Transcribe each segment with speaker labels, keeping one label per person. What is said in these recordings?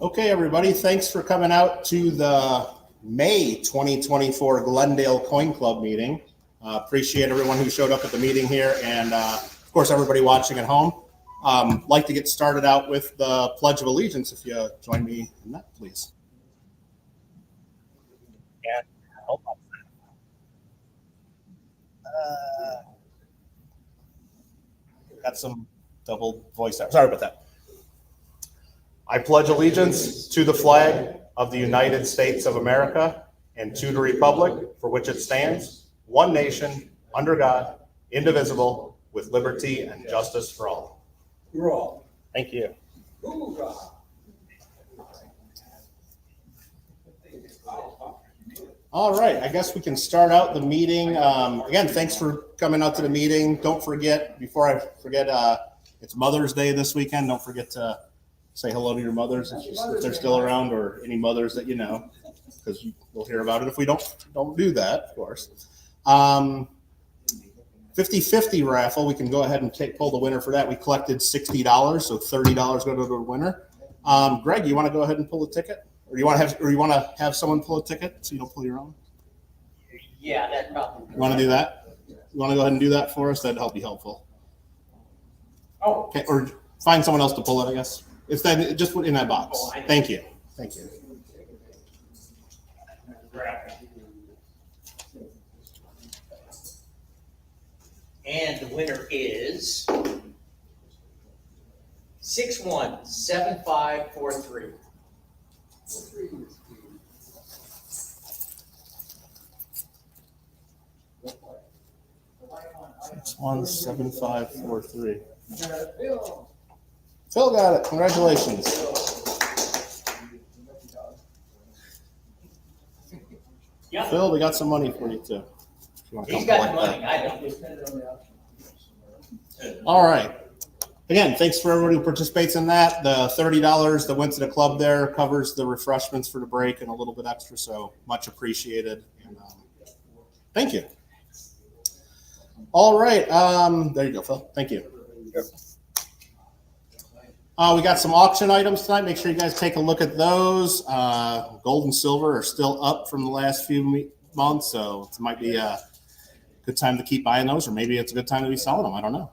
Speaker 1: Okay, everybody, thanks for coming out to the May 2024 Glendale Coin Club meeting. Appreciate everyone who showed up at the meeting here, and of course, everybody watching at home. Like to get started out with the Pledge of Allegiance. If you join me in that, please. And got some double voice there. Sorry about that. I pledge allegiance to the flag of the United States of America and to the republic for which it stands, one nation, under God, indivisible, with liberty and justice for all. Thank you. All right, I guess we can start out the meeting. Again, thanks for coming out to the meeting. Don't forget, before I forget, it's Mother's Day this weekend. Don't forget to say hello to your mothers if they're still around, or any mothers that you know, because we'll hear about it if we don't do that, of course. 50-50 raffle. We can go ahead and pull the winner for that. We collected $60, so $30 go to the winner. Greg, you want to go ahead and pull the ticket, or you want to have someone pull a ticket so you don't pull your own?
Speaker 2: Yeah, that probably.
Speaker 1: You want to do that? You want to go ahead and do that for us? That'd be helpful.
Speaker 2: Oh.
Speaker 1: Okay, or find someone else to pull it, I guess. It's that, just put in that box. Thank you. Thank you.
Speaker 2: And the winner is 617543.
Speaker 1: 617543. Phil got it. Congratulations.
Speaker 2: Yep.
Speaker 1: Phil, we got some money for you too. If you want to
Speaker 2: He's
Speaker 1: come
Speaker 2: got the
Speaker 1: collect
Speaker 2: money. I don't.
Speaker 1: All right. Again, thanks for everybody who participates in that. The $30 that went to the club there covers the refreshments for the break and a little bit extra, so much appreciated. And thank you. All right. There you go, Phil. Thank you. We got some auction items tonight. Make sure you guys take a look at those. Gold and silver are still up from the last few months, so it might be a good time to keep buying those, or maybe it's a good time to be selling them. I don't know.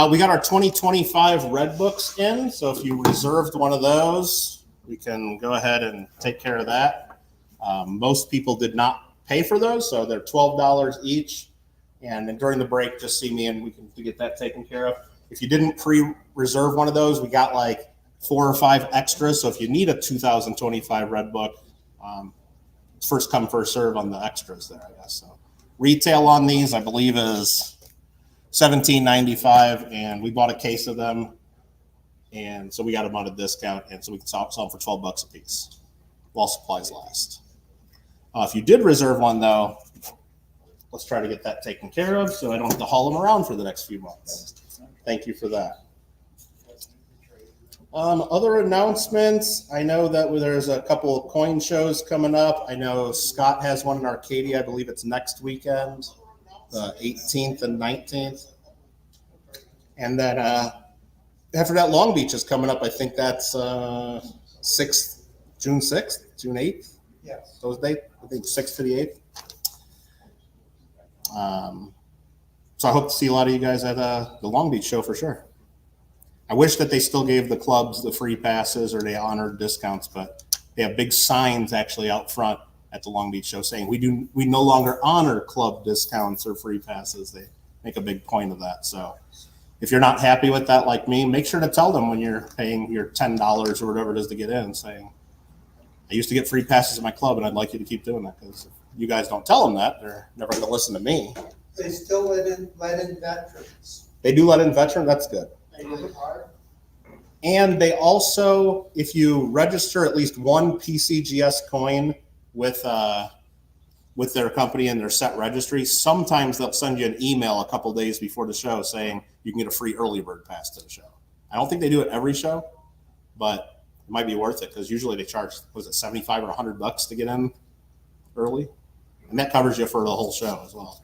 Speaker 1: We got our 2025 Red Books in, so if you reserved one of those, we can go ahead and take care of that. Most people did not pay for those, so they're $12 each. And then during the break, just see me and we can get that taken care of. If you didn't pre-reserve one of those, we got like 4 or 5 extras. So if you need a 2025 Red Book, it's first come, first serve on the extras there, I guess. So retail on these, I believe, is $17.95, and we bought a case of them, and so we got them on a discount, and so we can sell them for $12 a piece while supplies last. If you did reserve one, though, let's try to get that taken care of so I don't have to haul them around for the next few months. Thank you for that. Other announcements, I know that there's a couple of coin shows coming up. I know Scott has one in Arcadia. I believe it's next weekend, the 18th and 19th. And then after that, Long Beach is coming up. I think that's June 6th, June 8th.
Speaker 3: Yes.
Speaker 1: Those dates, I think 6th to the 8th. So I hope to see a lot of you guys at the Long Beach show for sure. I wish that they still gave the clubs the free passes or they honored discounts, but they have big signs actually out front at the Long Beach show saying we no longer honor club discounts or free passes. They make a big point of that. So if you're not happy with that, like me, make sure to tell them when you're paying your $10 or whatever it is to get in, saying, I used to get free passes at my club and I'd like you to keep doing that, because if you guys don't tell them that, they're never going to listen to me.
Speaker 3: They still let in veterans.
Speaker 1: They do let in veterans. That's good. And they also, if you register at least one PCGS coin with their company and their set registry, sometimes they'll send you an email a couple days before the show saying you can get a free early bird pass to the show. I don't think they do it every show, but it might be worth it, because usually they charge, was it $75 or $100 to get in early? And that covers you for the whole show as well.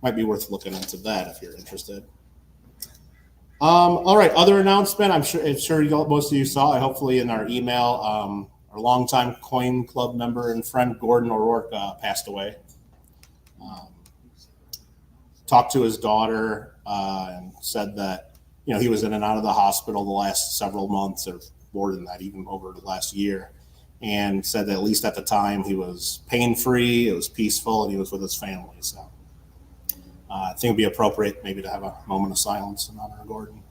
Speaker 1: Might be worth looking into that if you're interested. All right, other announcement. I'm sure most of you saw. Hopefully, in our email, our longtime Coin Club member and friend Gordon O'Rourke passed away. Talked to his daughter and said that he was in and out of the hospital the last several months, or more than that, even over the last year, and said that at least at the time he was pain-free, it was peaceful, and he was with his family. So I think it'd be appropriate maybe to have a moment of silence in honor of Gordon.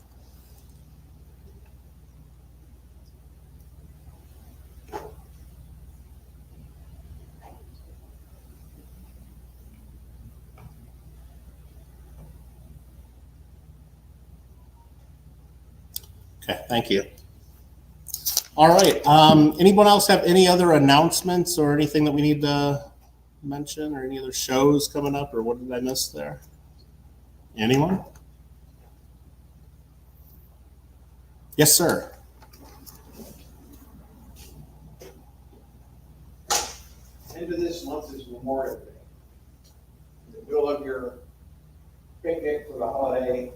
Speaker 1: Okay, thank you. All right. Anyone else have any other announcements or anything that we need to mention, or any other shows coming up, or what did I miss there? Anyone? Yes, sir.
Speaker 4: End of this month is Memorial Day. In the middle of your picnic for the holiday,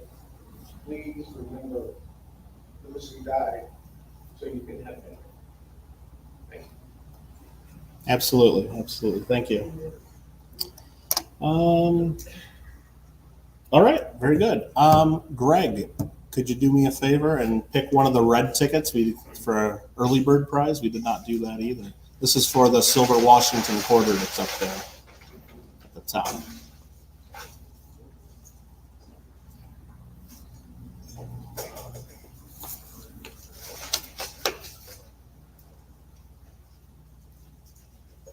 Speaker 4: please remember those who died so you can have them. Thank you.
Speaker 1: Absolutely. Thank you. All right, very good. Greg, could you do me a favor and pick one of the red tickets for an early bird prize? We did not do that either. This is for the Silver Washington quarter that's up there at the top.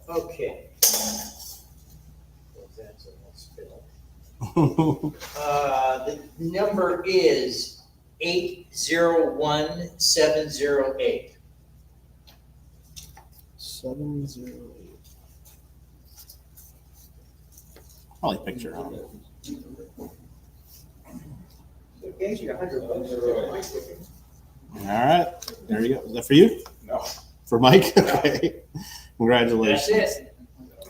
Speaker 2: Okay. The number is 801708.
Speaker 1: 708. Probably picture on it.
Speaker 4: So gave you $100.
Speaker 1: All right, there you go. Is that for you?
Speaker 4: No.
Speaker 1: For Mike? Okay. Congratulations.
Speaker 2: That's it.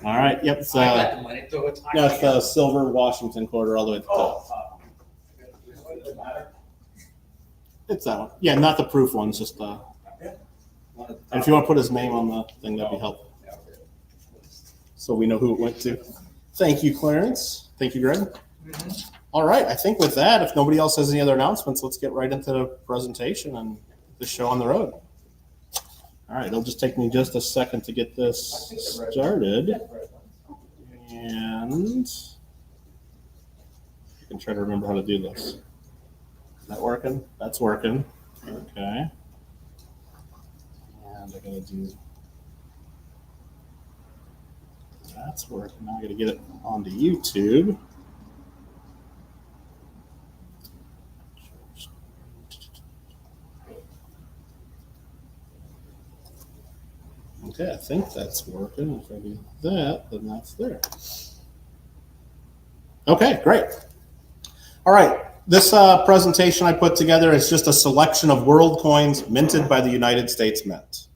Speaker 1: All right. Yep.
Speaker 2: I got the money. So it's
Speaker 1: No, it's the Silver Washington quarter all the way at the top. It's that one. Yeah, not the proof ones, just the. And if you want to put his name on the thing, that'd be helpful. So we know who it went to. Thank you, Clarence. Thank you, Greg.
Speaker 2: Mm-hmm.
Speaker 1: All right. I think with that, if nobody else has any other announcements, let's get right into the presentation and the show on the road. All right. It'll just take me just a second to get this started. And I can try to remember how to do this. Is that working? That's working. Okay. And I gotta do that's working. Now I gotta get it onto YouTube. Okay, I think that's working. If I do that, then that's there. Okay, great. All right. This presentation I put together is just a selection of world coins minted by the United States Mint.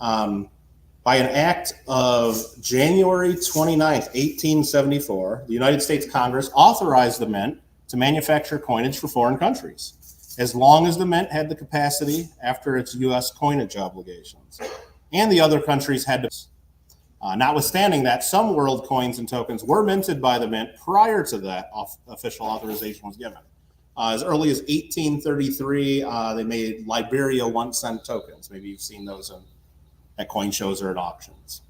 Speaker 1: By an act of January 29th, 1874, the United States Congress authorized the mint to manufacture coinage for foreign countries, as long as the mint had the capacity after its U.S. coinage obligations. And the other countries had to. Notwithstanding that, some world coins and tokens were minted by the mint prior to that official authorization was given. As early as 1833, they made Liberia 1 cent tokens. Maybe you've seen those at coin shows or at auctions.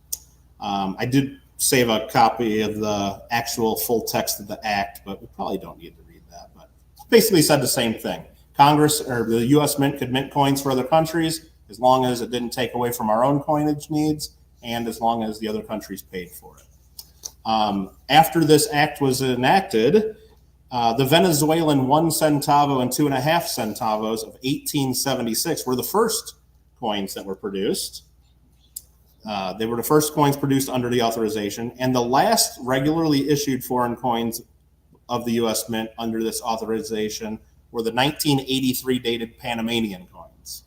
Speaker 1: I did save a copy of the actual full text of the act, but we probably don't need to read that. But basically said the same thing. Congress or the U.S. Mint could mint coins for other countries as long as it didn't take away from our own coinage needs and as long as the other countries paid for it. After this act was enacted, the Venezuelan 1 centavo and 2.5 centavos of 1876 were the first coins that were produced. They were the first coins produced under the authorization, and the last regularly issued foreign coins of the U.S. Mint under this authorization were the 1983 dated Panamanian coins.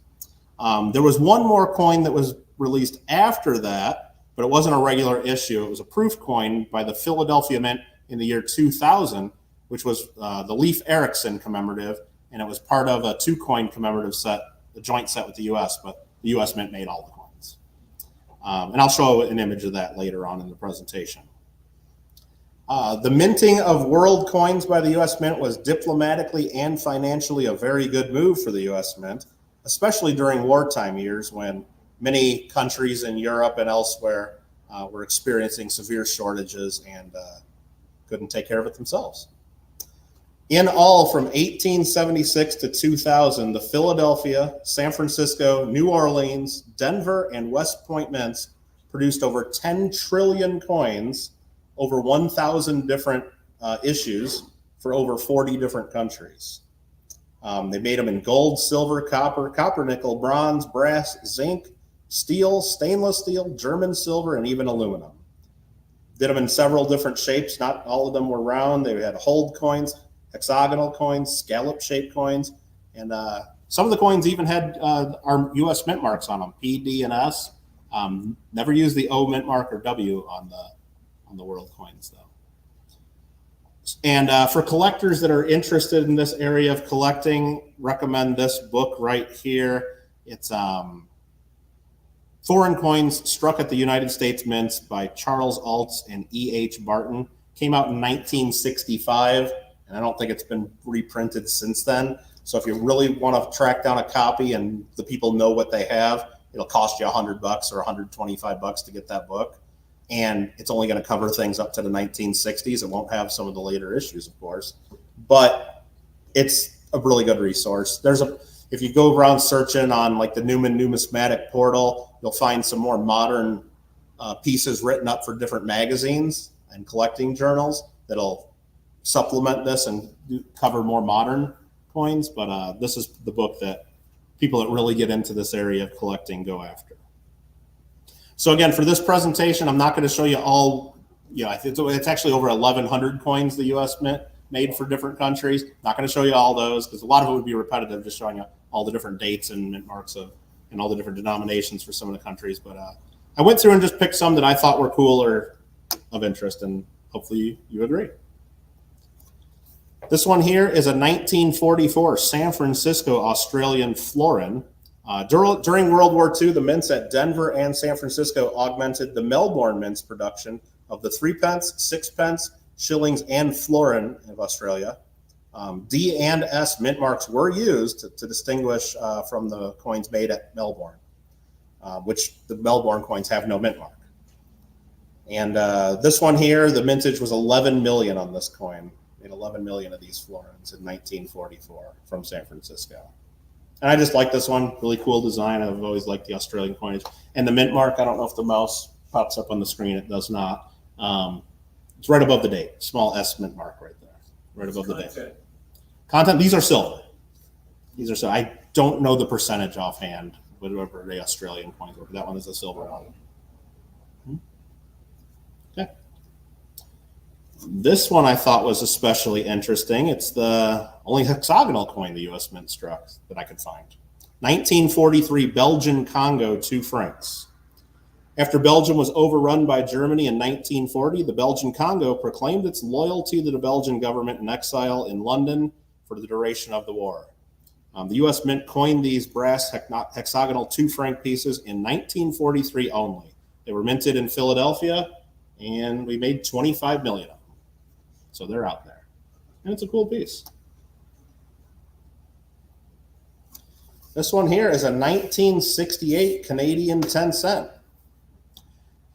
Speaker 1: There was one more coin that was released after that, but it wasn't a regular issue. It was a proof coin by the Philadelphia Mint in the year 2000, which was the Leif Erikson commemorative. and it was part of a 2-coin commemorative set, the joint set with the U.S., but the U.S. Mint made all the coins. And I'll show an image of that later on in the presentation. The minting of world coins by the U.S. Mint was diplomatically and financially a very good move for the U.S. Mint, especially during wartime years when many countries in Europe and elsewhere were experiencing severe shortages and couldn't take care of it themselves. In all, from 1876 to 2000, the Philadelphia, San Francisco, New Orleans, Denver, and West Point mints produced over 10 trillion coins, over 1,000 different issues for over 40 different countries. They made them in gold, silver, copper, nickel, bronze, brass, zinc, steel, stainless steel, German silver, and even aluminum. Did them in several different shapes. Not all of them were round. They had hold coins, hexagonal coins, scallop-shaped coins, and some of the coins even had our U.S. mint marks on them, P, D, and S. Never used the O mint mark or W on the world coins, though. And for collectors that are interested in this area of collecting, recommend this book right here. It's Foreign Coins Struck at the United States Mints by Charles Altz and E.H. Barton. Came out in 1965, and I don't think it's been reprinted since then. So if you really want to track down a copy and the people know what they have, it'll cost you $100 or $125 to get that book. And it's only going to cover things up to the 1960s. It won't have some of the later issues, of course, but it's a really good resource. If you go around searching on like the Newman Numismatic Portal, you'll find some more modern pieces written up for different magazines and collecting journals that'll supplement this and cover more modern coins. But this is the book that people that really get into this area of collecting go after. So again, for this presentation, I'm not going to show you all, it's actually over 1,100 coins the U.S. Mint made for different countries. Not going to show you all those because a lot of it would be repetitive, just showing you all the different dates and mint marks and all the different denominations for some of the countries. But I went through and just picked some that I thought were cool or of interest, and hopefully you agree. This one here is a 1944 San Francisco Australian florin. During World War II, the mints at Denver and San Francisco augmented the Melbourne mint's production of the 3-pence, 6-pence, shillings, and florin of Australia. D and S mint marks were used to distinguish from the coins made at Melbourne, which the Melbourne coins have no mint mark. And this one here, the mintage was 11 million on this coin. Made 11 million of these florins in 1944 from San Francisco. And I just like this one, really cool design. I've always liked the Australian coinage. And the mint mark, I don't know if the mouse pops up on the screen. It does not. It's right above the date, small S mint mark right there, right above the date. Content, these are silver. These are silver. I don't know the percentage offhand, whatever the Australian coins were, but that one is a silver one. Okay. This one I thought was especially interesting. It's the only hexagonal coin the U.S. Mint struck that I could find. 1943 Belgian Congo 2 francs. After Belgium was overrun by Germany in 1940, the Belgian Congo proclaimed its loyalty to the Belgian government in exile in London for the duration of the war. The U.S. Mint coined these brass hexagonal 2 franc pieces in 1943 only. They were minted in Philadelphia, and we made 25 million of them. So they're out there. And it's a cool piece. This one here is a 1968 Canadian 10 cent.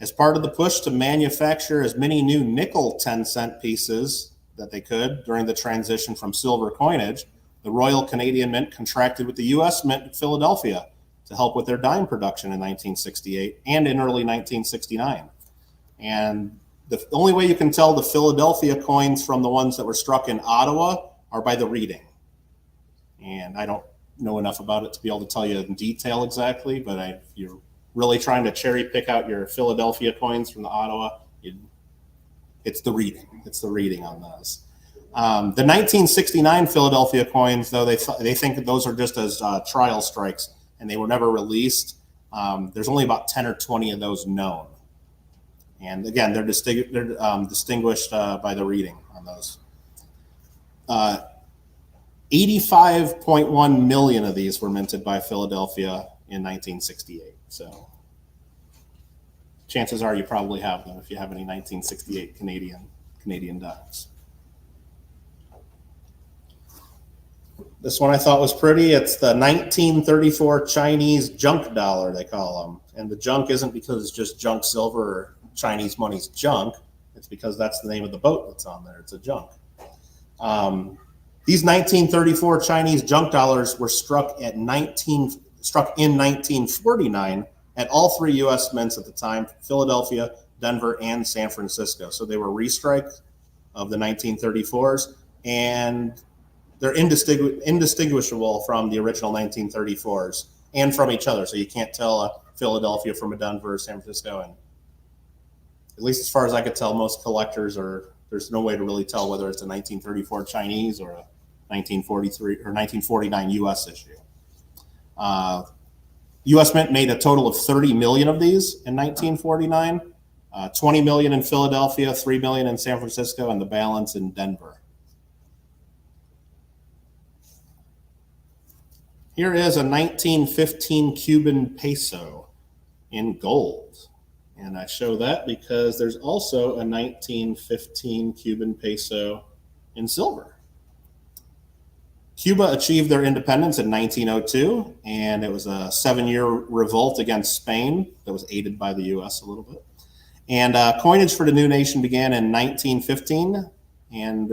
Speaker 1: As part of the push to manufacture as many new nickel 10-cent pieces that they could during the transition from silver coinage, the Royal Canadian Mint contracted with the U.S. Mint in Philadelphia to help with their dime production in 1968 and in early 1969. And the only way you can tell the Philadelphia coins from the ones that were struck in Ottawa are by the reading. And I don't know enough about it to be able to tell you in detail exactly, but if you're really trying to cherry pick out your Philadelphia coins from the Ottawa, it's the reading. It's the reading on those. The 1969 Philadelphia coins, though, they think that those are just as trial strikes, and they were never released. There's only about 10 or 20 of those known. And again, they're distinguished by the reading on those. 85.1 million of these were minted by Philadelphia in 1968. So chances are you probably have them if you have any 1968 Canadian dimes. This one I thought was pretty. It's the 1934 Chinese junk dollar, they call them. And the junk isn't because it's just junk silver or Chinese money's junk. It's because that's the name of the boat that's on there. It's a junk. These 1934 Chinese junk dollars were struck in 1949 at all three U.S. mints at the time: Philadelphia, Denver, and San Francisco. So they were restrikes of the 1934s, and they're indistinguishable from the original 1934s and from each other. So you can't tell a Philadelphia from a Denver or San Francisco. And at least as far as I could tell, most collectors there's no way to really tell whether it's a 1934 Chinese or a 1943 or 1949 U.S. issue. U.S. Mint made a total of 30 million of these in 1949, 20 million in Philadelphia, 3 million in San Francisco, and the balance in Denver. Here is a 1915 Cuban peso in gold. And I show that because there's also a 1915 Cuban peso in silver. Cuba achieved their independence in 1902, and it was a 7-year revolt against Spain that was aided by the U.S. a little bit. And coinage for the new nation began in 1915, and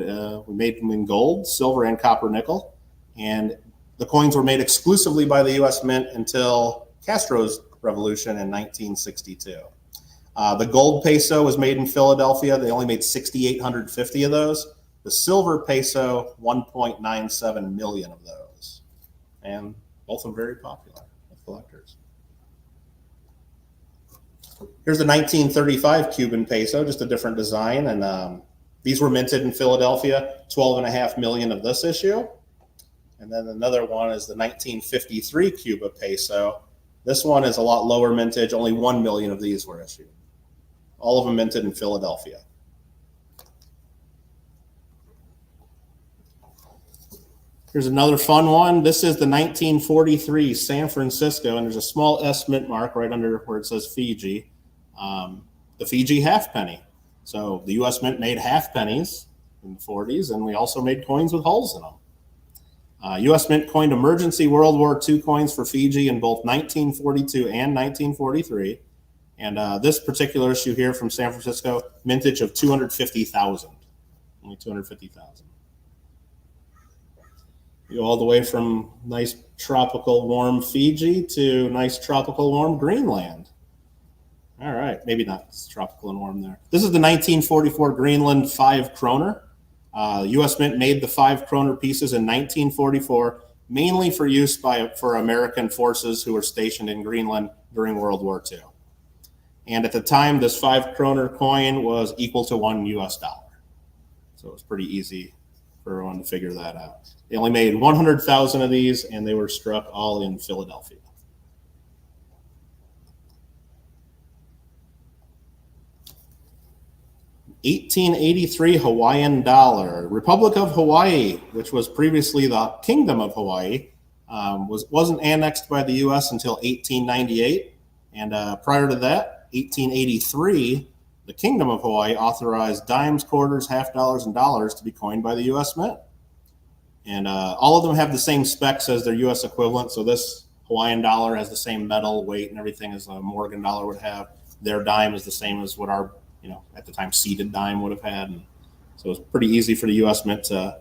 Speaker 1: we made them in gold, silver, and copper nickel. And the coins were made exclusively by the U.S. Mint until Castro's revolution in 1962. The gold peso was made in Philadelphia. They only made 6,850 of those. The silver peso, 1.97 million of those. And both of them very popular with collectors. Here's the 1935 Cuban peso, just a different design. And these were minted in Philadelphia, 12.5 million of this issue. And then another one is the 1953 Cuba peso. This one is a lot lower mintage. Only 1 million of these were issued. All of them minted in Philadelphia. Here's another fun one. This is the 1943 San Francisco, and there's a small S mint mark right under where it says Fiji. The Fiji halfpenny. So the U.S. Mint made half pennies in the 40s, and we also made coins with holes in them. U.S. Mint coined emergency World War II coins for Fiji in both 1942 and 1943. And this particular issue here from San Francisco, mintage of 250,000. Only 250,000. You go all the way from nice tropical warm Fiji to nice tropical warm Greenland. All right, maybe not tropical and warm there. This is the 1944 Greenland 5 kroner. U.S. Mint made the 5 kroner pieces in 1944, mainly for use for American forces who were stationed in Greenland during World War II. And at the time, this 5 kroner coin was equal to $1 US. So it was pretty easy for everyone to figure that out. They only made 100,000 of these, and they were struck all in Philadelphia. $1883 Hawaiian dollar. Republic of Hawaii, which was previously the Kingdom of Hawaii, wasn't annexed by the U.S. until 1898. And prior to that, 1883, the Kingdom of Hawaii authorized dimes, quarters, half dollars, and dollars to be coined by the U.S. Mint. And all of them have the same specs as their U.S. equivalent. So this Hawaiian dollar has the same metal, weight, and everything as a Morgan dollar would have. Their dime is the same as what our, at the time, seeded dime would have had. And so it was pretty easy for the U.S. Mint to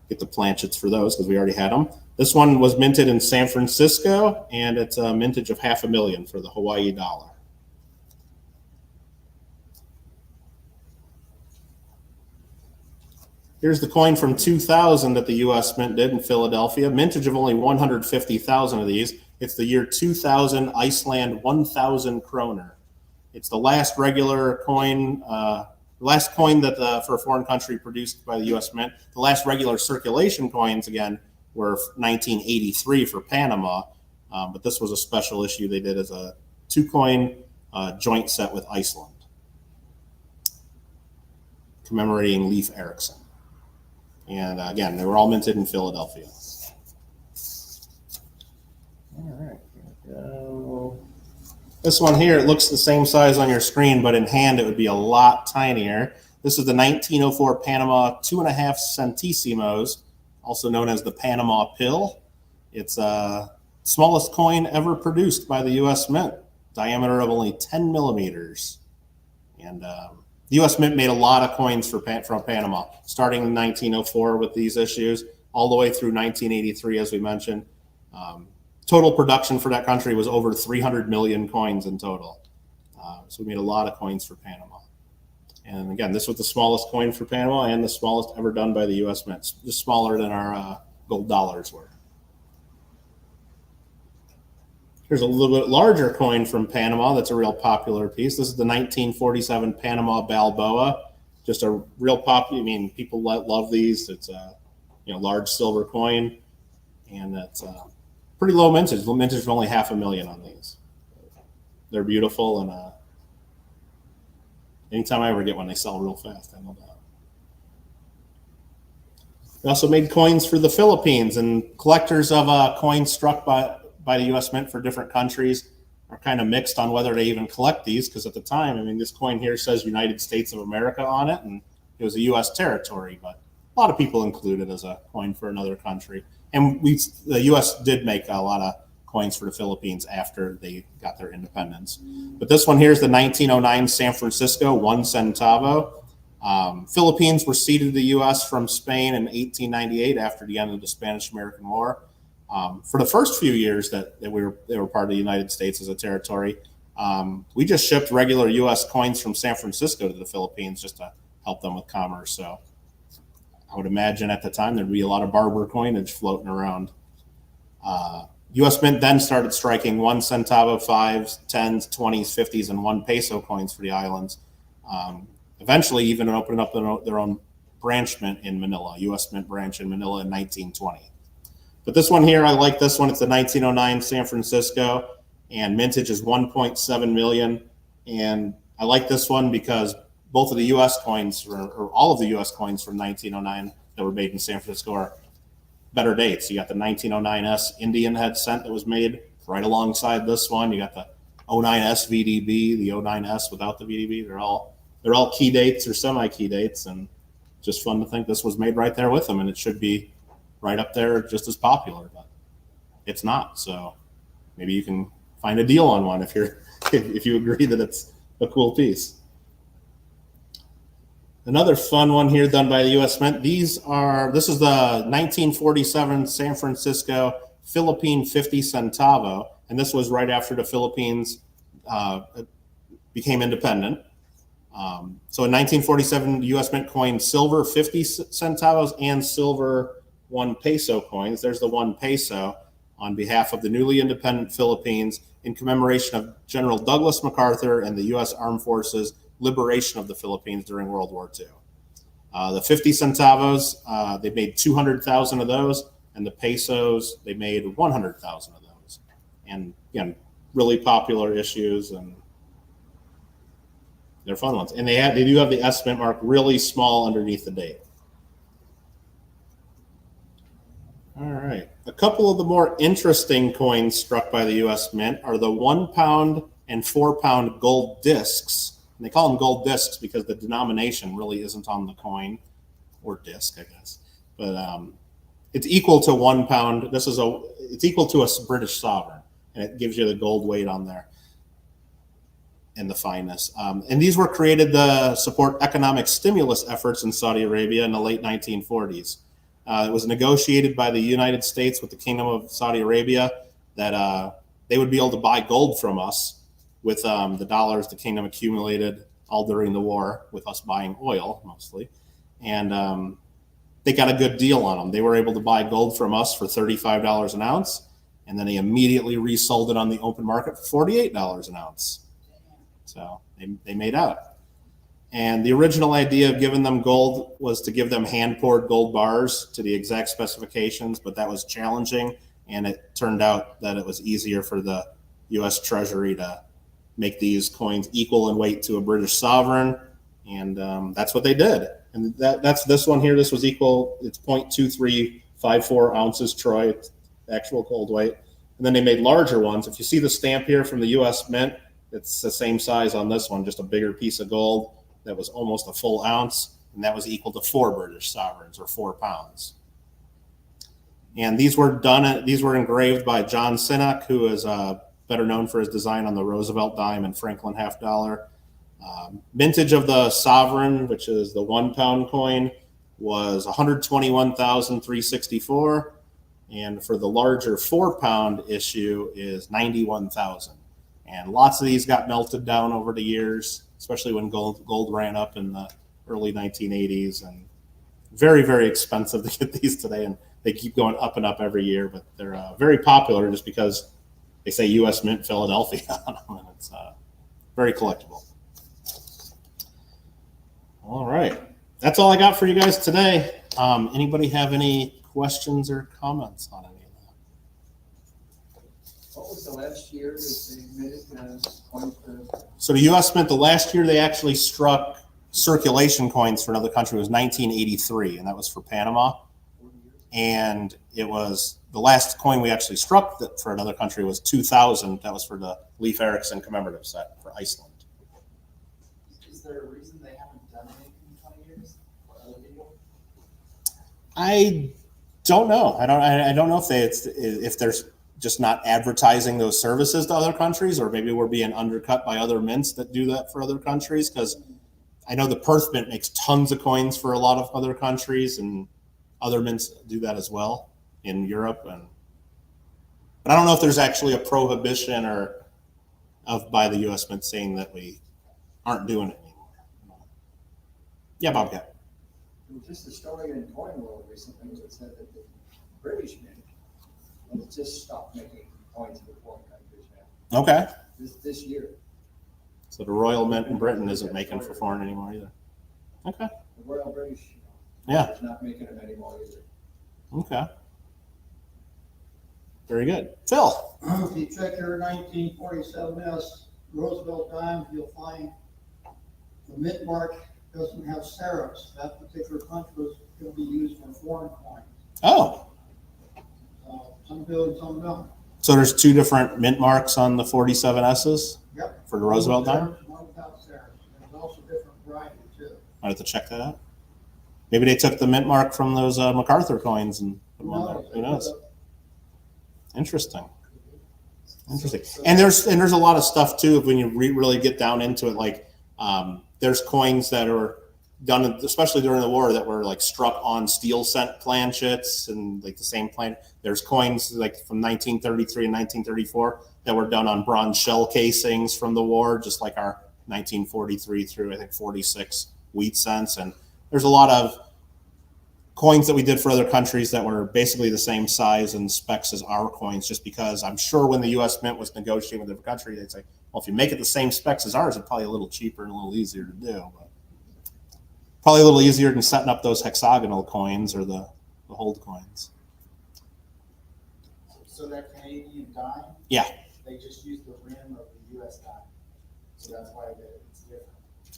Speaker 1: get the planchets for those because we already had them. This one was minted in San Francisco, and it's a mintage of 500,000 for the Hawaii dollar. Here's the coin from 2000 that the U.S. Mint did in Philadelphia. Mintage of only 150,000 of these. It's the year 2000 Iceland 1,000 kroner. It's the last regular coin, that for a foreign country produced by the U.S. Mint. The last regular circulation coins, again, were 1983 for Panama, but this was a special issue they did as a 2-coin joint set with Iceland, commemorating Leif Erikson. And again, they were all minted in Philadelphia. All right, here we go. This one here, it looks the same size on your screen, but in hand it would be a lot tinier. This is the 1904 Panama 2.5 centésimos, also known as the Panama Pill. It's smallest coin ever produced by the U.S. Mint, diameter of only 10 millimeters. And the U.S. Mint made a lot of coins from Panama, starting in 1904 with these issues, all the way through 1983, as we mentioned. Total production for that country was over 300 million coins in total. So we made a lot of coins for Panama. And again, this was the smallest coin for Panama and the smallest ever done by the U.S. Mint, just smaller than our gold dollars were. Here's a little bit larger coin from Panama that's a real popular piece. This is the 1947 Panama Balboa, just a real popular. I mean, people love these. It's a large silver coin, and it's pretty low mintage. The mintage is only 500,000 on these. They're beautiful, and anytime I ever get one, they sell real fast. I know that. We also made coins for the Philippines, and collectors of coins struck by the U.S. Mint for different countries are kind of mixed on whether they even collect these, because at the time, I mean, this coin here says United States of America on it, and it was a U.S. territory, but a lot of people include it as a coin for another country. And the U.S. did make a lot of coins for the Philippines after they got their independence. But this one here is the 1909 San Francisco 1 centavo. Philippines were ceded to the U.S. from Spain in 1898 after the end of the Spanish-American War. For the first few years that they were part of the United States as a territory, we just shipped regular U.S. coins from San Francisco to the Philippines just to help them with commerce. So I would imagine at the time there'd be a lot of barber coinage floating around. U.S. Mint then started striking 1 centavo, 5s, 10s, 20s, 50s, and 1 peso coins for the islands. Eventually, even opening up their own branch mint in Manila, U.S. Mint branch in Manila in 1920. But this one here, I like this one. It's the 1909 San Francisco, and mintage is 1.7 million. And I like this one because both of the U.S. coins, or all of the U.S. coins from 1909 that were made in San Francisco, are better dates. You got the 1909S Indian head cent that was made right alongside this one. You got the 09S VDB, the 09S without the VDB. They're all key dates or semi-key dates, and just fun to think this was made right there with them, and it should be right up there just as popular, but it's not. So maybe you can find a deal on one if you agree that it's a cool piece. Another fun one here done by the U.S. Mint. This is the 1947 San Francisco Philippine 50 centavo, and this was right after the Philippines became independent. So in 1947, the U.S. Mint coined silver 50 centavos and silver 1 peso coins. There's the 1 peso on behalf of the newly independent Philippines in commemoration of General Douglas MacArthur and the U.S. Armed Forces liberation of the Philippines during World War II. The 50 centavos, they made 200,000 of those, and the pesos, they made 100,000 of those. And again, really popular issues, and they're fun ones. And they do have the S Mint mark really small underneath the date. All right. A couple of the more interesting coins struck by the U.S. Mint are the 1 pound and 4 pound gold discs. And they call them gold discs because the denomination really isn't on the coin, or disc, I guess. But it's equal to 1 pound. It's equal to a British sovereign, and it gives you the gold weight on there and the fineness. And these were created to support economic stimulus efforts in Saudi Arabia in the late 1940s. It was negotiated by the United States with the Kingdom of Saudi Arabia that they would be able to buy gold from us with the dollars the kingdom accumulated all during the war, with us buying oil mostly. And they got a good deal on them. They were able to buy gold from us for $35 an ounce, and then they immediately resold it on the open market for $48 an ounce. So they made out. And the original idea of giving them gold was to give them hand-poured gold bars to the exact specifications, but that was challenging, and it turned out that it was easier for the U.S. Treasury to make these coins equal in weight to a British sovereign, and that's what they did. And that's this one here. This was equal, it's 0.2354 ounces troy, it's actual gold weight. And then they made larger ones. If you see the stamp here from the US Mint, it's the same size on this one, just a bigger piece of gold that was almost a full ounce. And that was equal to 4 British sovereigns, or 4 pounds. And these were engraved by John Sinnock, who is better known for his design on the Roosevelt dime and Franklin half dollar. Mintage of the sovereign, which is the 1 pound coin, was 121,364, and for the larger 4 pound issue is 91,000. And lots of these got melted down over the years, especially when gold ran up in the early 1980s, and very, very expensive to get these today, and they keep going up and up every year. But they're very popular just because they say U.S. Mint Philadelphia on them, and it's very collectible. All right. That's all I got for you guys today. Anybody have any questions or comments on any of that?
Speaker 3: What was the last year that they admitted coins to?
Speaker 1: So the U.S. Mint, the last year they actually struck circulation coins for another country was 1983, and that was for Panama. And it was the last coin we actually struck that for another country was 2000. That was for the Leif Erikson commemorative set for Iceland.
Speaker 5: Is there a reason they haven't done anything in 20 years for other people?
Speaker 1: I don't know. I don't know if there's just not advertising those services to other countries, or maybe we're being undercut by other mints that do that for other countries. Because I know the Perth Mint makes tons of coins for a lot of other countries, and other mints do that as well in Europe. But I don't know if there's actually a prohibition by the U.S. Mint saying that we aren't doing it anymore. Yeah, Bobcat.
Speaker 3: Just a story in coin world recently that said that the British Mint has just stopped making coins for foreign countries now.
Speaker 1: Okay.
Speaker 3: This year.
Speaker 1: So the Royal Mint in Britain isn't making for foreign anymore either. Okay.
Speaker 3: The Royal British
Speaker 1: Yeah.
Speaker 3: is not making them anymore either.
Speaker 1: Okay. Very good. Phil.
Speaker 6: If you check your 1947S Roosevelt dime, you'll find the mint mark doesn't have serifs. That particular punch was going to be used for foreign coins.
Speaker 1: Oh.
Speaker 6: Some do and some don't.
Speaker 1: So there's 2 different mint marks on the 47Ss?
Speaker 6: Yep.
Speaker 1: For the Roosevelt dime?
Speaker 6: One without serifs. There's also different variety too.
Speaker 1: I have to check that out. Maybe they took the mint mark from those MacArthur coins and put them on there. Who knows? Interesting. And there's a lot of stuff too when you really get down into it. Like there's coins that are done, especially during the war, that were like struck on steel cent planchets and like the same plan. There's coins like from 1933 and 1934 that were done on bronze shell casings from the war, just like our 1943 through I think 46 wheat cents. And there's a lot of coins that we did for other countries that were basically the same size and specs as our coins, just because I'm sure when the U.S. Mint was negotiating with a different country, they'd say, well, if you make it the same specs as ours, it's probably a little cheaper and a little easier to do. But probably a little easier than setting up those hexagonal coins or the hold coins.
Speaker 5: So that Canadian dime?
Speaker 1: Yeah.
Speaker 5: They just use the rim of the U.S. dime. So that's why it's different.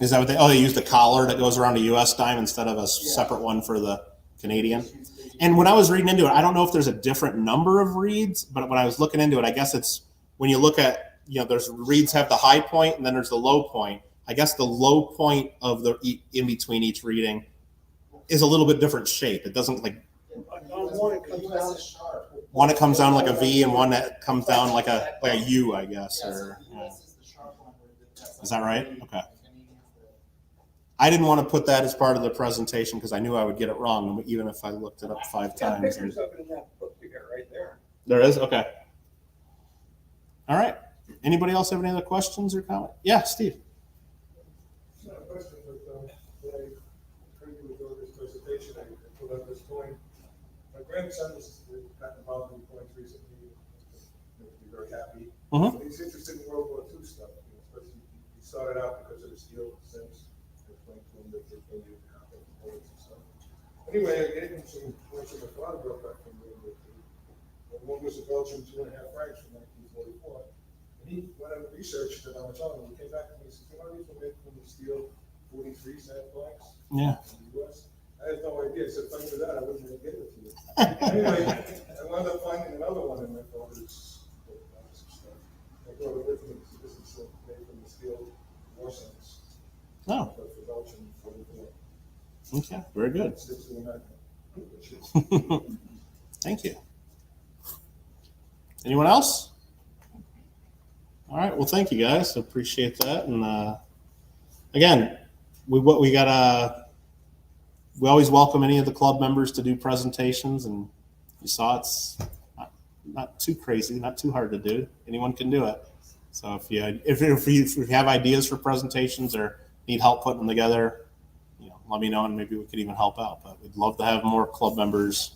Speaker 1: Is that what they use the collar that goes around a U.S. dime instead of a separate one for the Canadian? And when I was reading into it, I don't know if there's a different number of reeds, but when I was looking into it, I guess it's when you look at, there's reeds have the high point and then there's the low point. I guess the low point of the in between each reading is a little bit different shape. It doesn't like one that comes down like a V and one that comes down like a U, I guess. Or is that right? Okay. I didn't want to put that as part of the presentation because I knew I would get it wrong, even if I looked it up 5 times.
Speaker 4: Pictures of it in that book you got right there.
Speaker 1: There is? Okay. All right. Anybody else have any other questions or comments? Yeah, Steve.
Speaker 7: It's not a question, but when I heard you were doing this presentation, I put up this coin. My grandson has gotten involved in coins recently. Made me very happy.
Speaker 1: Mhm.
Speaker 7: He's interested in World War II stuff, especially he started out because of the steel sense. Anyway, I gave him some points of my father brought back from World War II. One was a Belgian 2.5 francs from 1944. And he went on research that on his own, and he came back to me and said, these were made from the steel 43 cent flags
Speaker 1: Yeah.
Speaker 7: in the US. I had no idea, so if I knew that, I wouldn't have given it to you. Anyway, I wound up finding another one in my father's stuff. I brought it with me, so this is made from the steel war cents.
Speaker 1: Oh,
Speaker 7: But for Belgium, 44.
Speaker 1: okay, very good.
Speaker 7: Sticks to the magnet.
Speaker 1: Thank you. Anyone else? All right. Well, thank you guys. Appreciate that. And again, we always welcome any of the club members to do presentations. And you saw it's not too crazy, not too hard to do. Anyone can do it. So if you have ideas for presentations or need help putting them together, let me know and maybe we could even help out. But we'd love to have more club members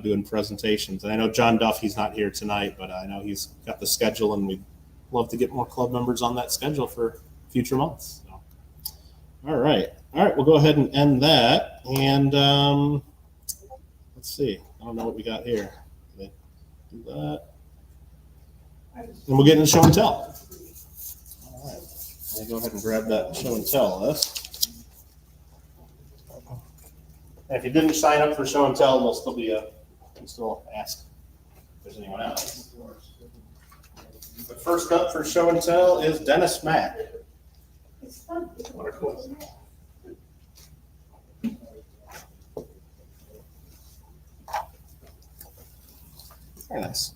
Speaker 1: doing presentations. And I know John Duff, he's not here tonight, but I know he's got the schedule, and we'd love to get more club members on that schedule for future months. So, all right, we'll go ahead and end that. And let's see, I don't know what we got here. Do that, and we'll get into show and tell. All right, I'll go ahead and grab that show and tell list. And if you didn't sign up for show and tell, there'll still be you can still ask if there's anyone else. But first up for show and tell is Dennis Mack. What a cool. Very nice.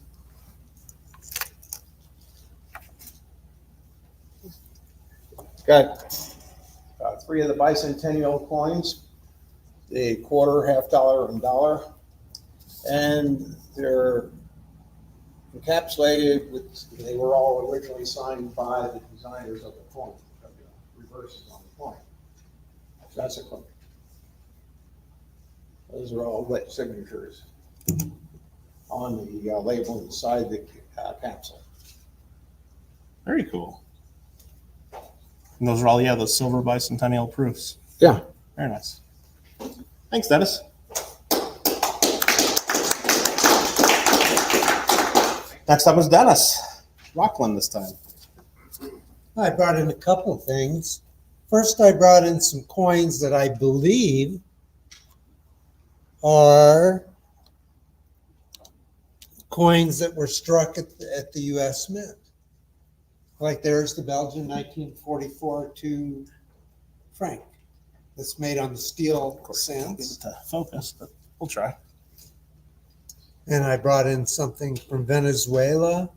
Speaker 4: Got three of the bicentennial coins, the quarter, half dollar, and dollar. And they're encapsulated they were all originally signed by the designers of the coin, of the reverses on the coin. So that's a coin. Those are all wet signatures on the label inside the capsule.
Speaker 1: Very cool. And those are all, those silver bicentennial proofs.
Speaker 4: Yeah.
Speaker 1: Very nice. Thanks, Dennis. Next up is Dennis. Rockland this time.
Speaker 8: I brought in a couple of things. First, I brought in some coins that I believe are coins that were struck at the U.S. Mint. Like there's the Belgian 1944 2 franc that's made on the steel cents.
Speaker 1: To focus, but we'll try.
Speaker 8: And I brought in something from Venezuela,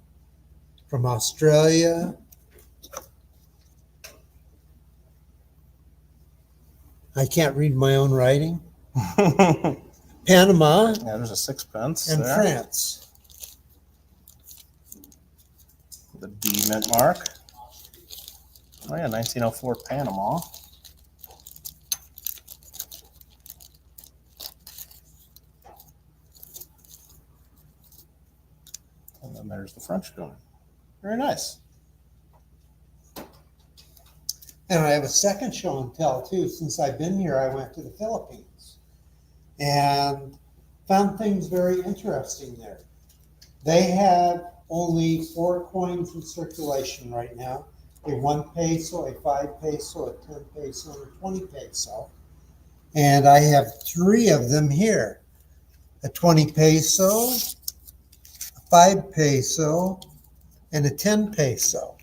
Speaker 8: from Australia. I can't read my own writing. Panama
Speaker 1: Yeah, there's a sixpence
Speaker 8: and
Speaker 1: there.
Speaker 8: France.
Speaker 1: The D mint mark. Oh yeah, 1904 Panama. And then there's the French coin. Very nice.
Speaker 8: And I have a second show and tell too. Since I've been here, I went to the Philippines and found things very interesting there. They have only 4 coins in circulation right now: a 1 peso, a 5 peso, a 10 peso, and a 20 peso. And I have 3 of them here: a 20 peso, a 5 peso, and a 10 peso.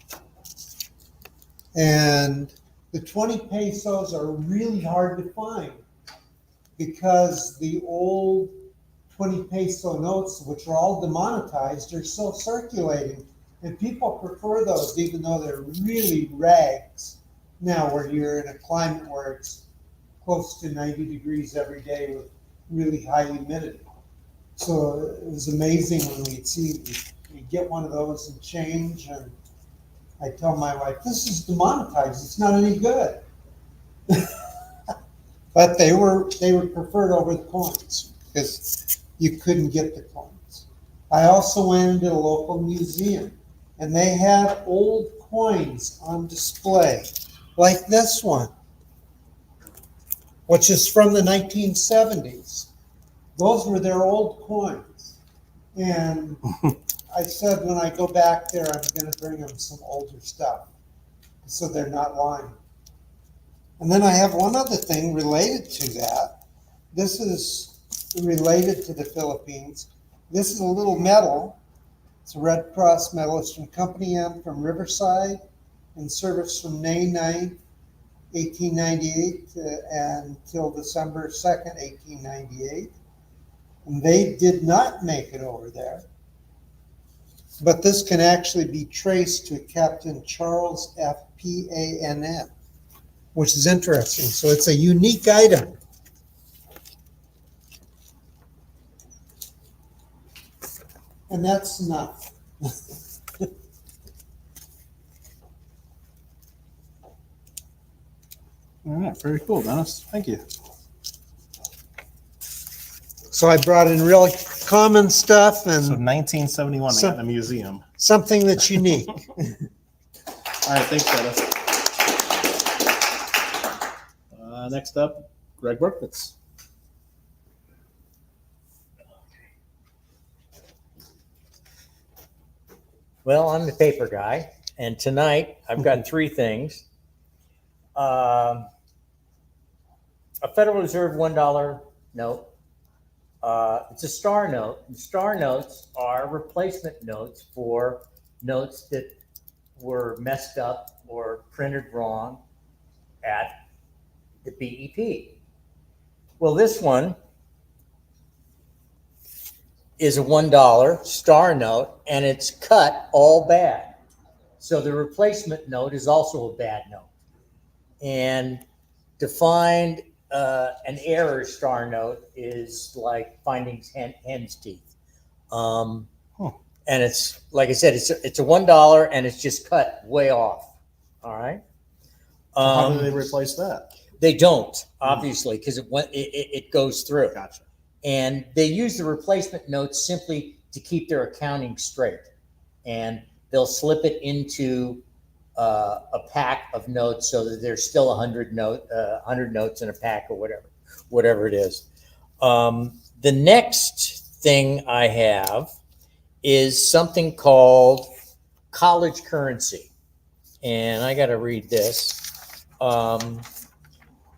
Speaker 8: And the 20 pesos are really hard to find because the old 20 peso notes, which are all demonetized, are still circulating. And people prefer those, even though they're really rags now, where you're in a climate where it's close to 90 degrees every day with really high humidity. So it was amazing when we get one of those and change, and I tell my wife, this is demonetized, it's not any good. But they were preferred over the coins because you couldn't get the coins. I also went into a local museum, and they had old coins on display, like this one, which is from the 1970s. Those were their old coins. And I said when I go back there, I'm going to bring them some older stuff so they're not lying. And then I have one other thing related to that. This is related to the Philippines. This is a little medal. It's a Red Cross medal. It's from Company M from Riverside, in service from May 9th, 1898 until December 2nd, 1898. And they did not make it over there. But this can actually be traced to Captain Charles F. P.A.N.N., which is interesting. So it's a unique item. And that's enough.
Speaker 1: All right, very cool, Dennis. Thank you.
Speaker 8: So I brought in really common stuff
Speaker 1: So
Speaker 8: and
Speaker 1: 1971, they got in a museum.
Speaker 8: something that's unique.
Speaker 1: All right, thanks, Dennis. Next up, Greg Berkowitz.
Speaker 2: Well, I'm the paper guy, and tonight I've got three things. A Federal Reserve $1 note. It's a star note. And star notes are replacement notes for notes that were messed up or printed wrong at the BEP. Well, this one is a $1 star note, and it's cut all bad. So the replacement note is also a bad note. And to find an error star note is like finding hen's teeth. And it's, like I said, it's a $1 and it's just cut way off. All right.
Speaker 1: How do they replace that?
Speaker 2: They don't, obviously, because it goes through.
Speaker 1: Gotcha.
Speaker 2: And they use the replacement notes simply to keep their accounting straight. And they'll slip it into a pack of notes so that there's still 100 notes in a pack or whatever it is. The next thing I have is something called college currency. And I got to read this.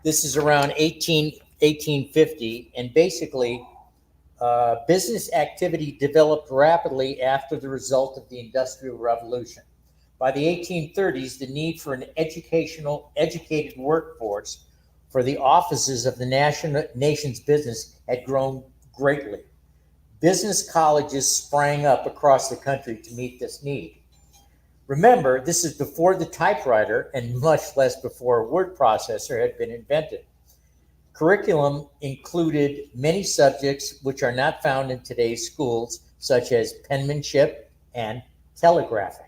Speaker 2: This is around 1850, and basically business activity developed rapidly after the result of the Industrial Revolution. By the 1830s, the need for an educated workforce for the offices of the nation's business had grown greatly. Business colleges sprang up across the country to meet this need. Remember, this is before the typewriter and much less before a word processor had been invented. Curriculum included many subjects which are not found in today's schools, such as penmanship and telegraphing.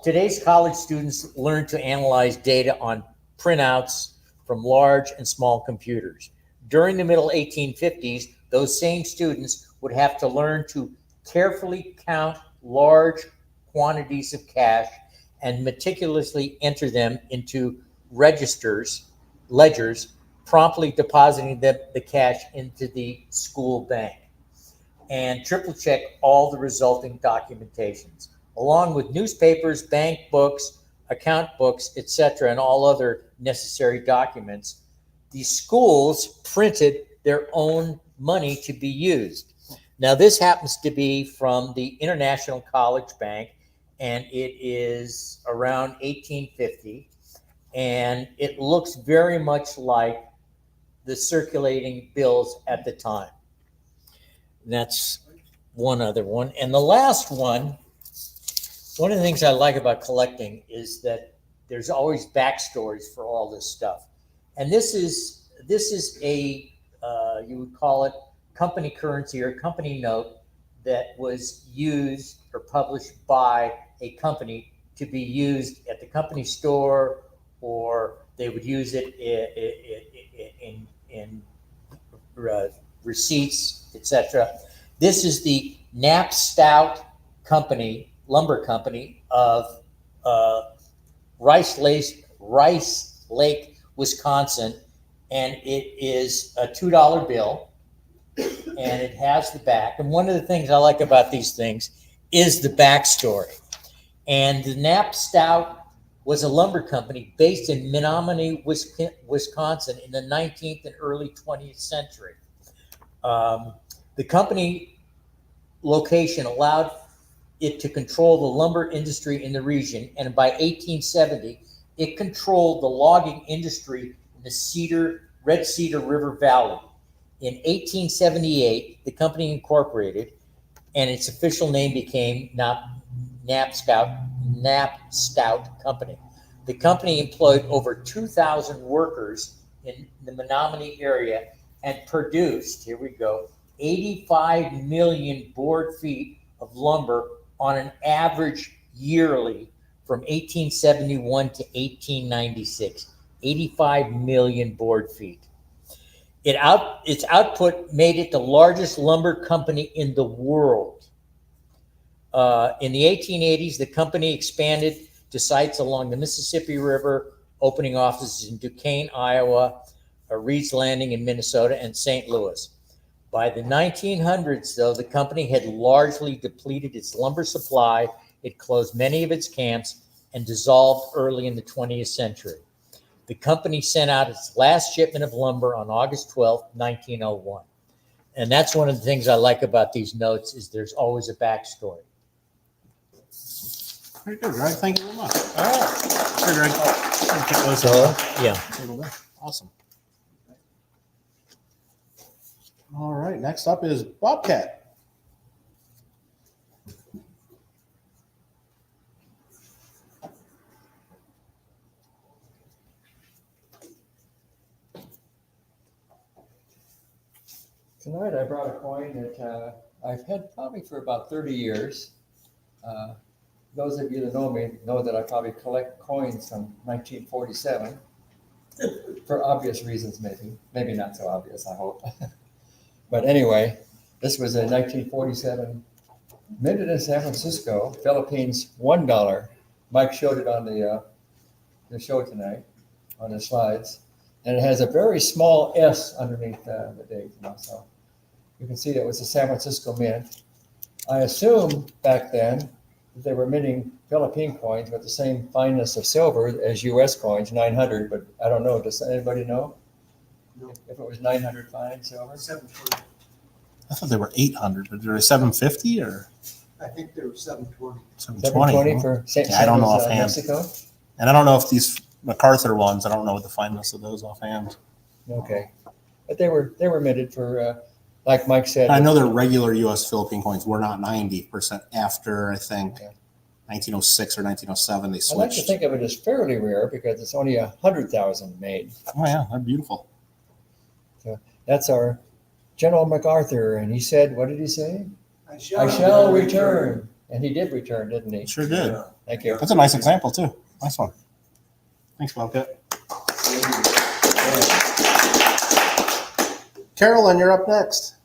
Speaker 2: Today's college students learn to analyze data on printouts from large and small computers. During the middle 1850s, those same students would have to learn to carefully count large quantities of cash and meticulously enter them into ledgers, promptly depositing the cash into the school bank, and triple check all the resulting documentations, along with newspapers, bank books, account books, etc., and all other necessary documents. The schools printed their own money to be used. Now, this happens to be from the International College Bank, and it is around 1850, and it looks very much like the circulating bills at the time. And that's one other one. And the last one of the things I like about collecting is that there's always backstories for all this stuff. And this is a, you would call it company currency or company note that was used or published by a company to be used at the company store, or they would use it in receipts, etc. This is the Knapp Stout Company, lumber company of Rice Lake, Wisconsin, and it is a $2 bill, and it has the back. And one of the things I like about these things is the backstory. And the Knapp Stout was a lumber company based in Menominee, Wisconsin in the 19th and early 20th century. The company location allowed it to control the lumber industry in the region, and by 1870, it controlled the logging industry in the Red Cedar River Valley. In 1878, the company incorporated, and its official name became Knapp Stout Company. The company employed over 2,000 workers in the Menominee area and produced, here we go, 85 million board feet of lumber on an average yearly from 1871 to 1896. 85 million board feet. Its output made it the largest lumber company in the world. In the 1880s, the company expanded to sites along the Mississippi River, opening offices in Duquesne, Iowa, Reed's Landing in Minnesota, and St. Louis. By the 1900s, though, the company had largely depleted its lumber supply. It closed many of its camps and dissolved early in the 20th century. The company sent out its last shipment of lumber on August 12, 1901. And that's one of the things I like about these notes is there's always a backstory.
Speaker 1: Very good, Greg. Thank you very much.
Speaker 2: All right.
Speaker 1: Sure, Greg. Get those
Speaker 2: So, yeah.
Speaker 1: table there. Awesome. All right, next up is Bobcat.
Speaker 3: Tonight I brought a coin that I've had probably for about 30 years. Those of you that know me know that I probably collect coins from 1947 for obvious reasons, maybe not so obvious, I hope. But anyway, this was a 1947 minted in San Francisco, Philippines $1. Mike showed it on the show tonight on the slides, and it has a very small S underneath the date. So you can see that it was a San Francisco mint. I assume back then they were minting Philippine coins with the same fineness of silver as U.S. coins, 900, but I don't know. Does anybody know?
Speaker 8: No.
Speaker 3: If it was 900 fine silver?
Speaker 8: 720.
Speaker 1: I thought they were 800, but they were 750 or
Speaker 8: I think they were 720.
Speaker 1: 720.
Speaker 3: 720 for St.
Speaker 1: Yeah, I don't know
Speaker 3: Louis,
Speaker 1: offhand.
Speaker 3: Mexico?
Speaker 1: And I don't know if these MacArthur ones, I don't know what the fineness of those offhand.
Speaker 3: Okay. But they were minted for, like Mike said.
Speaker 1: I know they're regular U.S. Philippine coins were not 90% after, I think, 1906 or 1907, they
Speaker 3: I like to
Speaker 1: switched.
Speaker 3: think of it as fairly rare because it's only 100,000 made.
Speaker 1: Oh, yeah, they're beautiful.
Speaker 3: That's our General MacArthur, and he said, what did he say?
Speaker 8: I
Speaker 3: I shall return. And he did return, didn't he?
Speaker 1: Sure did.
Speaker 3: Thank you.
Speaker 1: That's a nice example, too. Nice one. Thanks, Bobcat. Carolyn, you're up next.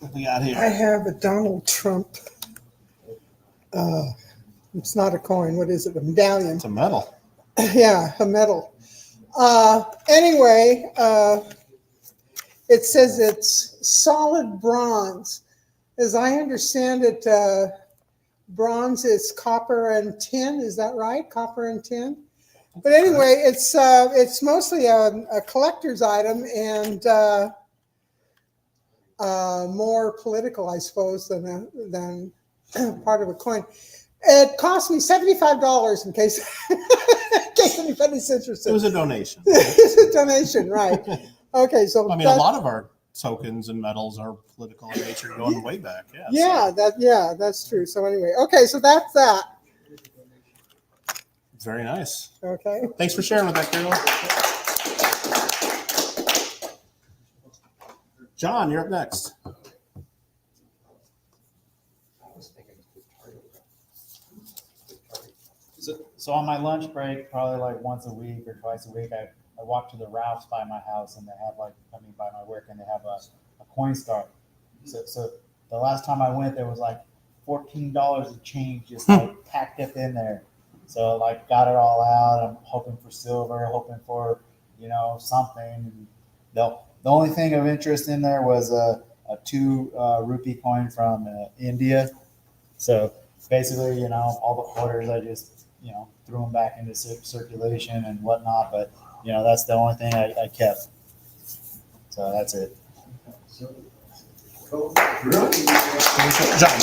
Speaker 1: What we got
Speaker 9: I
Speaker 1: here?
Speaker 9: have a Donald Trump. It's not a coin. What is it? A medallion.
Speaker 1: It's a medal.
Speaker 9: Yeah, a medal. Anyway, it says it's solid bronze. As I understand it, bronze is copper and tin. Is that right? Copper and tin. But anyway, it's mostly a collector's item and more political, I suppose, than part of a coin. It cost me $75 in case anybody's interested.
Speaker 1: It was a donation.
Speaker 9: It's a donation, right? Okay, so
Speaker 1: I mean, a lot of our tokens and medals are political in nature, going way back. Yeah.
Speaker 9: That's true. So anyway, okay, so that's that.
Speaker 1: Very nice.
Speaker 9: Okay.
Speaker 1: Thanks for sharing with that, Carolyn. John, you're up next.
Speaker 5: So on my lunch break, probably like once a week or twice a week, I walk to the Ralph's by my house, and they have by my work, and they have a coin start. So the last time I went, there was like $14 of change just like packed up in there. So like got it all out. I'm hoping for silver, hoping for something. And The only thing of interest in there was a 2 rupee coin from India. So basically, all the orders, I just, threw them back into circulation and whatnot. But, that's the only thing I kept. So that's it.
Speaker 1: John.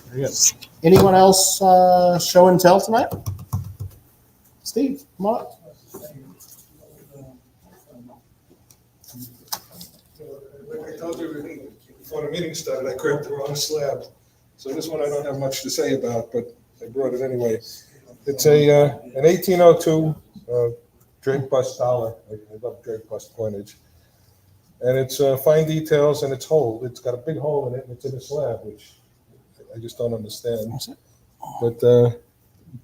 Speaker 1: Very good. Anyone else show and tell tonight? Steve, come on up.
Speaker 7: Like I told you before the meeting started, I grabbed the wrong slab. So this one I don't have much to say about, but I brought it anyway. It's an 1802 Drake bust dollar. I love Drake bust coinage. And it's fine details and it's whole. It's got a big hole in it and it's in a slab, which I just don't understand. But the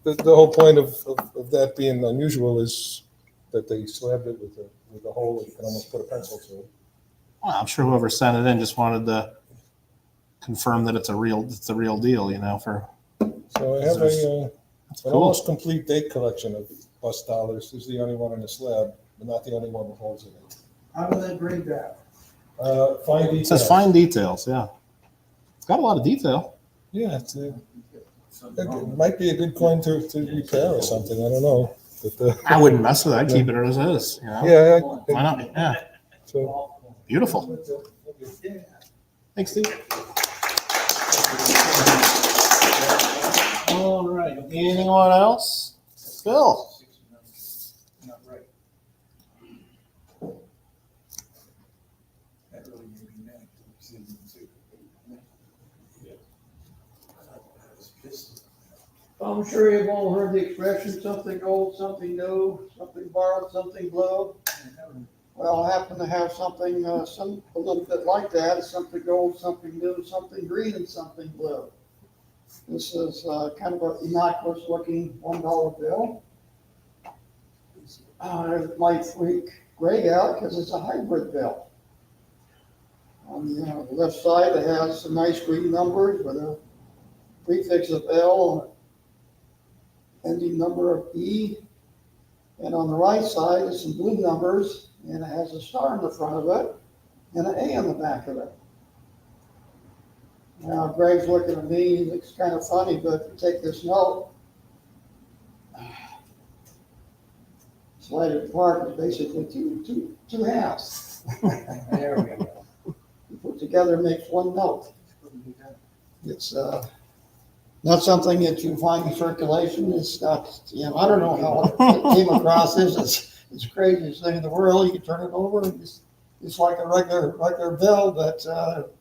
Speaker 7: whole point of that being unusual is that they slabbed it with a hole that you can almost put a pencil through.
Speaker 1: Well, I'm sure whoever sent it in just wanted to confirm that it's a real deal, for.
Speaker 7: So I have an
Speaker 1: Cool.
Speaker 7: almost complete date collection of bust dollars. This is the only one in the slab, but not the only one with holes in it.
Speaker 6: How do they grade that?
Speaker 7: Fine
Speaker 1: It
Speaker 7: details.
Speaker 1: says fine details, yeah. It's got a lot of detail.
Speaker 7: Yeah, it might be a good coin to repair or something. I don't know. But,
Speaker 1: I wouldn't mess with it. I'd keep it as is,
Speaker 7: yeah.
Speaker 1: Why not? Yeah.
Speaker 7: So,
Speaker 1: Beautiful. Thanks, Steve. All right. Anyone else? Phil?
Speaker 6: I'm sure you've all heard the expression, something old, something new, something borrowed, something blue. Well, I happen to have something, a little bit like that. It's something old, something new, something green, and something blue. This is kind of an innocuous looking $1 bill. It might freak Greg out because it's a hybrid bill. On the left side, it has some nice green numbers with a prefix of L, ending number of E. And on the right side is some blue numbers, and it has a star in the front of it and an A on the back of it. Now, Greg's looking at me, he looks kind of funny, but if you take this note, slide it apart, it's basically two halves.
Speaker 2: There we go.
Speaker 6: You put together makes one note. It's not something that you find in circulation. It's not, I don't know how it came across this. It's the craziest thing in the world. You can turn it over and it's like a regular bill, but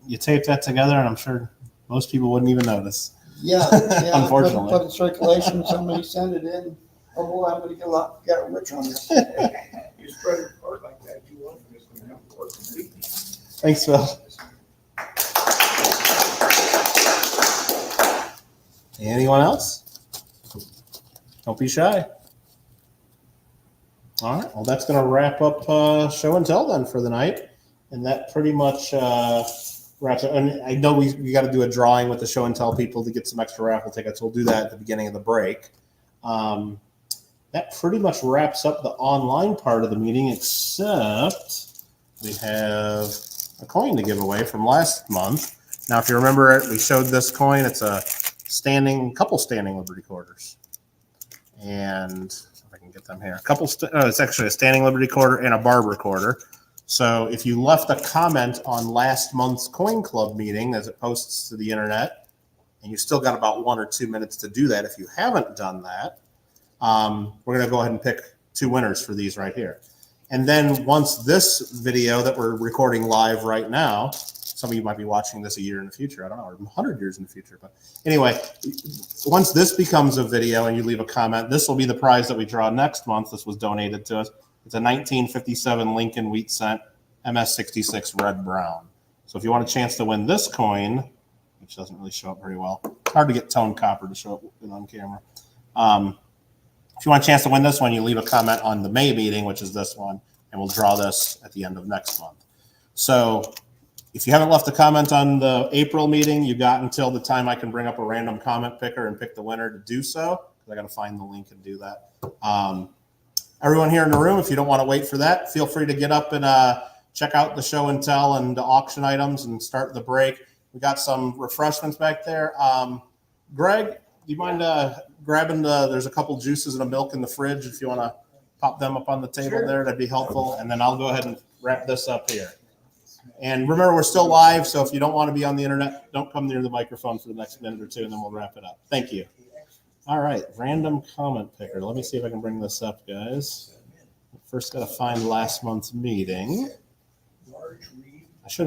Speaker 1: You tape that together, and I'm sure most people wouldn't even notice.
Speaker 6: yeah,
Speaker 1: Unfortunately.
Speaker 6: put in circulation. Somebody send it in. Oh boy, I'm going to get rich on this.
Speaker 4: You spread it apart like that, you want this to have to work completely.
Speaker 1: Thanks, Phil. Anyone else? Don't be shy. All right. Well, that's going to wrap up show and tell then for the night, and that pretty much wraps up. And I know we got to do a drawing with the show and tell people to get some extra raffle tickets. We'll do that at the beginning of the break. That pretty much wraps up the online part of the meeting, except we have a coin to give away from last month. Now, if you remember it, we showed this coin. It's a couple standing Liberty quarters. And if I can get them here, it's actually a standing Liberty quarter and a Barber quarter. So if you left a comment on last month's Coin Club meeting as it posts to the internet, and you still got about 1 or 2 minutes to do that, if you haven't done that, we're going to go ahead and pick 2 winners for these right here. And then once this video that we're recording live right now, some of you might be watching this a year in the future, I don't know, or 100 years in the future. But anyway, once this becomes a video and you leave a comment, this will be the prize that we draw next month. This was donated to us. It's a 1957 Lincoln Wheat Cent MS66 Red Brown. So if you want a chance to win this coin, which doesn't really show up very well, it's hard to get tone copper to show up on camera. If you want a chance to win this one, you leave a comment on the May meeting, which is this one, and we'll draw this at the end of next month. So if you haven't left a comment on the April meeting, you got until the time I can bring up a random comment picker and pick the winner to do so, because I got to find the link and do that. Everyone here in the room, if you don't want to wait for that, feel free to get up and check out the show and tell and the auction items and start the break. We got some refreshments back there. Greg, do you mind grabbing there's a couple juices and a milk in the fridge if you want to pop them up on the table there, that'd be helpful. And then I'll go ahead and wrap this up here. And remember, we're still live, so if you don't want to be on the internet, don't come near the microphone for the next minute or two, and then we'll wrap it up. Thank you. All right, random comment picker. Let me see if I can bring this up, guys. First, got to find last month's meeting. I should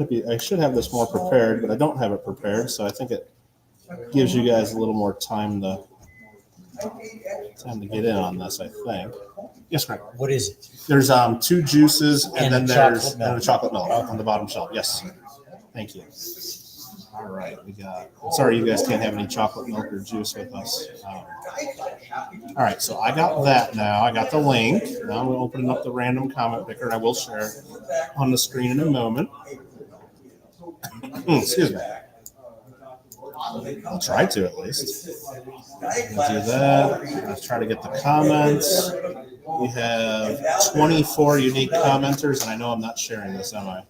Speaker 1: have this more prepared, but I don't have it prepared, so I think it gives you guys a little more time to get in on this, I think. Yes, Greg.
Speaker 2: What is it?
Speaker 1: There's 2 juices and then there's
Speaker 2: chocolate
Speaker 1: a chocolate milk on the bottom shelf. Yes. Thank you. All right, sorry you guys can't have any chocolate milk or juice with us. All right, so I got that now. I got the link. Now I'm opening up the random comment picker, and I will share it on the screen in a moment. Excuse me. I'll try to at least. We'll do that. Let's try to get the comments. We have 24 unique commenters, and I know I'm not sharing this, am I?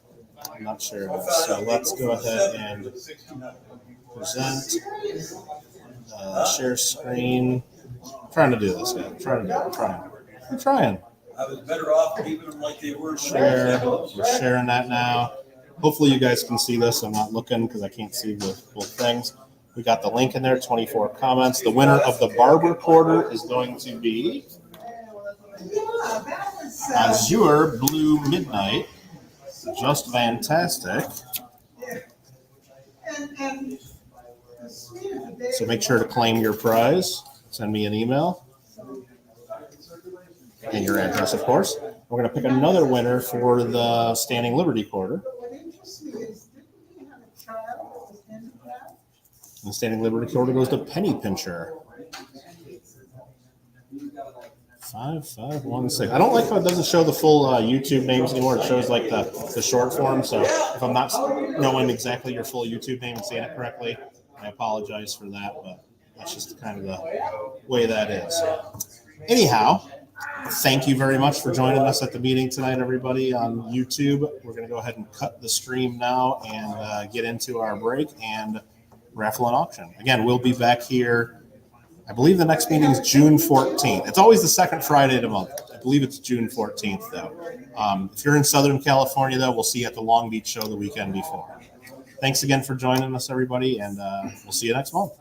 Speaker 1: I'm not sharing this. So let's go ahead and present, share screen. I'm trying to do this, guys. I'm trying.
Speaker 10: I was better off leaving them like they were.
Speaker 1: Share. We're sharing that now. Hopefully you guys can see this. I'm not looking because I can't see the full things. We got the link in there, 24 comments. The winner of the barber quarter is going to be Azure Blue Midnight. Just fantastic. So make sure to claim your prize. Send me an email. And your address, of course. We're going to pick another winner for the Standing Liberty quarter. And the Standing Liberty quarter goes to Penny Pincher. 5516. I don't like how it doesn't show the full YouTube names anymore. It shows like the short form. So if I'm not knowing exactly your full YouTube name and saying it correctly, I apologize for that. But that's just kind of the way that is. Anyhow, thank you very much for joining us at the meeting tonight, everybody on YouTube. We're going to go ahead and cut the stream now and get into our break and raffle and auction. Again, we'll be back here. I believe the next meeting is June 14th. It's always the second Friday of the month. I believe it's June 14th, though. If you're in Southern California, though, we'll see you at the Long Beach show the weekend before. Thanks again for joining us, everybody, and we'll see you next month.